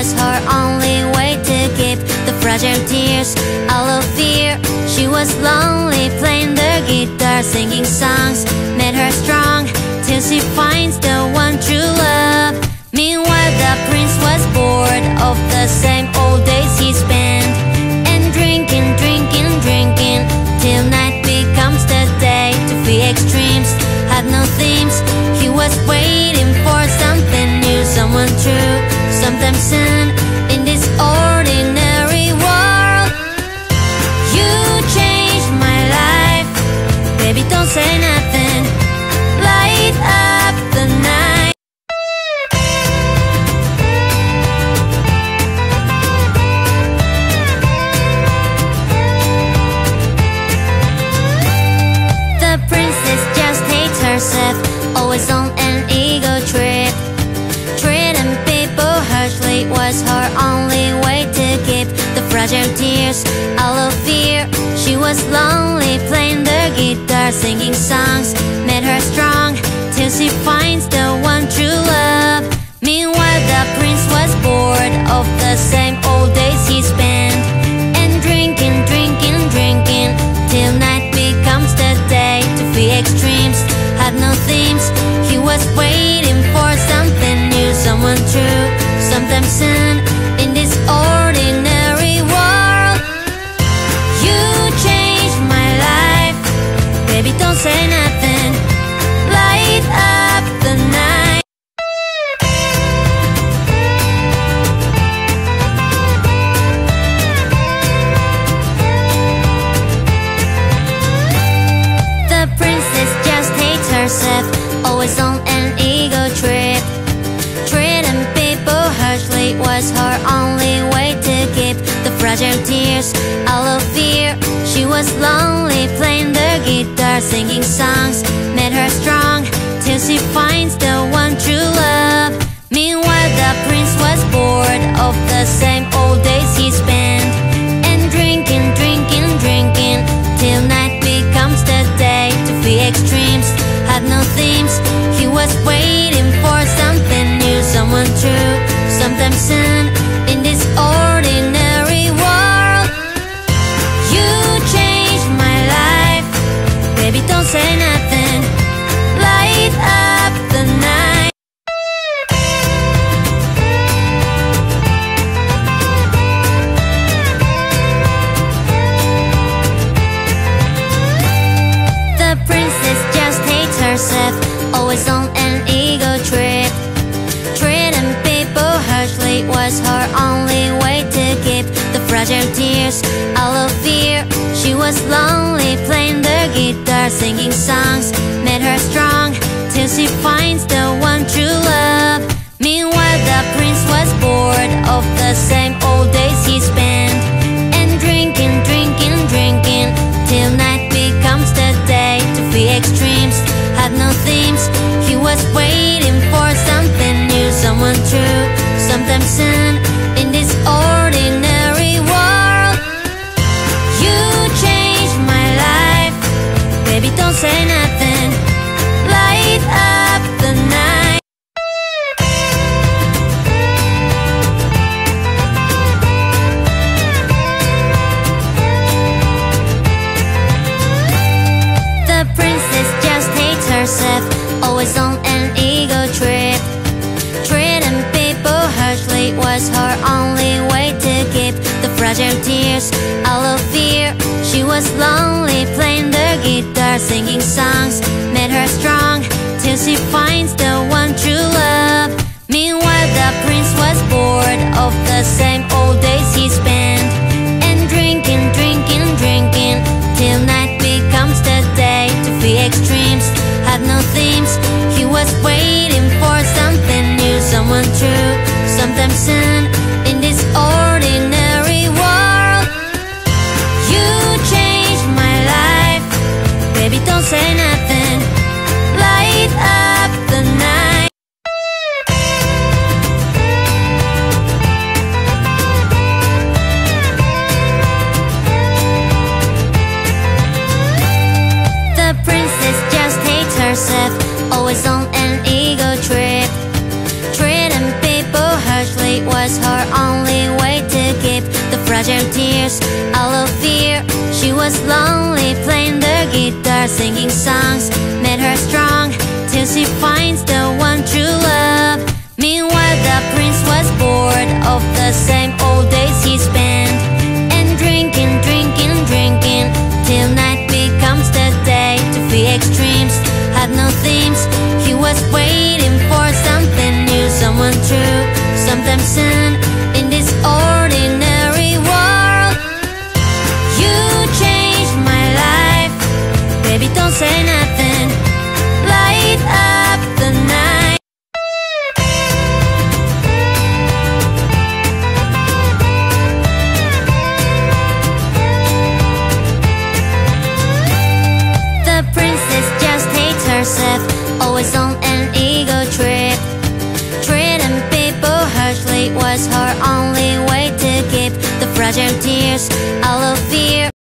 was her only way to keep the fragile tears out of fear. She was lonely, playing the guitar, singing songs, made her strong, till she finds the one true love. Meanwhile the prince was bored of the same old days he spent, and drinking, drinking, drinking, till night becomes the day. To free extremes had no themes. He was waiting for something new, someone true, sometime soon, in this ordinary world. You changed my life, baby, don't say nothing. Light up the night. The princess just hates herself, always on an ego trip. Treating people harshly was her only way to keep the fragile tears out of fear. She was lonely, playing the guitar, singing songs, made her strong, till she finds the one true love. Meanwhile the prince was bored of the same old days he spent, and drinking, drinking, drinking, till night becomes the day. To free extremes had no themes. He was waiting for something new, someone true, sometime soon, in this ordinary world. You changed my life, baby, don't say nothing. Light up the night. The princess just hates herself, always on an ego trip. Treating people harshly was her only way to keep the fragile tears out of fear. She was lonely, playing the guitar, singing songs, made her strong, till she finds the one true love. Meanwhile the prince was bored of the same old days he spent, and drinking, drinking, drinking, till night becomes the day. To free extremes had no themes. He was waiting for something new, someone true, sometime soon, in this ordinary world. You changed my life, baby, don't say nothing. Light up the night. The princess just hates herself, always on an ego trip. Treating people harshly was her only way to keep the fragile tears out of fear. She was lonely, playing the guitar, singing songs, made her strong, till she finds the one true love. Meanwhile the prince was bored of the same old days he spent, and drinking, drinking, drinking, till night becomes the day. To free extremes had no themes. He was waiting for something new, someone true, sometime soon, in this ordinary world. You changed my life, baby, don't say nothing. Light up the night. The princess just hates herself, always on an ego trip. Treating people harshly was her only way to keep the fragile tears out of fear. She was lonely, playing the guitar, singing songs, made her strong, till she finds the one true love. Meanwhile the prince was bored of the same old days he spent, and drinking, drinking, drinking, till night becomes the day. To free extremes had no themes. He was waiting for something new, someone true, sometime soon, in this ordinary world. You changed my life, baby, don't say nothing. Light up the night. The princess just hates herself, always on an ego trip. Treating people harshly was tears, all of fear. She was lonely, playing the guitar, singing songs, made her strong, till she finds the one true love. Meanwhile the prince was bored of the same old days he spent, and drinking, drinking, drinking, till night becomes the day. To be extremes, had no themes. He was waiting for something new, someone true, sometime soon, in this ordinary world. You changed my life, baby, don't say nothing. Light up the night. The princess just hates herself, always on an ego trip. Treating people harshly was her only way to keep the fragile tears, all of fear.